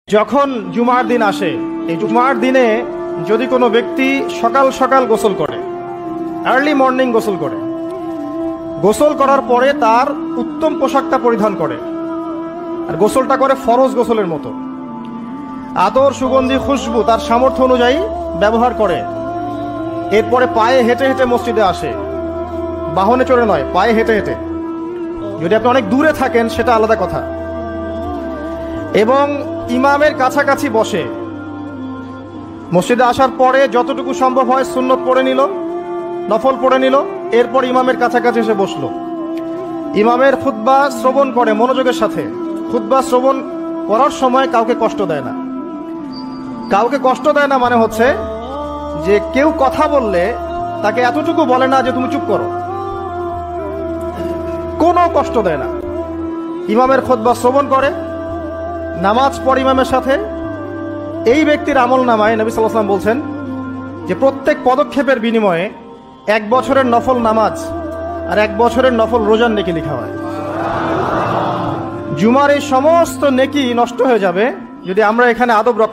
যখন জুমার দিন আসে, এই জুমার দিনে যদি কোনো ব্যক্তি সকাল সকাল গোসল করে, আর্লি মর্নিং গোসল করার পরে তার উত্তম পোশাকটা পরিধান করে, আর গোসলটা করে ফরজ গোসলের মতো, আতর সুগন্ধি খুশবু তার সামর্থ্য অনুযায়ী ব্যবহার করে, এরপরে পায়ে হেঁটে হেঁটে মসজিদে আসে, বাহনে চড়ে নয়, পায়ে হেঁটে হেঁটে। যদি আপনি অনেক দূরে থাকেন সেটা আলাদা কথা। এবং ইমামের কাছাকাছি বসে, মসজিদে আসার পরে যতটুকু সম্ভব হয় সুন্নত পড়ে নিল, নফল পড়ে নিল, এরপর ইমামের কাছাকাছি এসে বসলো। ইমামের খুতবা শ্রবণ করে মনোযোগের সাথে। খুতবা শ্রবণ করার সময় কাউকে কষ্ট দেয় না। কাউকে কষ্ট দেয় না মানে হচ্ছে যে কেউ কথা বললে তাকে এতটুকু বলে না যে তুমি চুপ করো, কোনো কষ্ট দেয় না। ইমামের খুতবা শ্রবণ করে, নামাজ পড়ে ইমামের সাথে। এই ব্যক্তির আমল নামায় নবী সাল্লাল্লাহু আলাইহি ওয়াসাল্লাম বলছেন যে প্রত্যেক পদক্ষেপের বিনিময়ে 1 বছরের নফল নামাজ আর 1 বছরের নফল রোজার নেকি লেখা হয়। জুমার এই সমস্ত নেকি নষ্ট হয়ে যাবে যদি আমরা এখানে আদব রক্ষা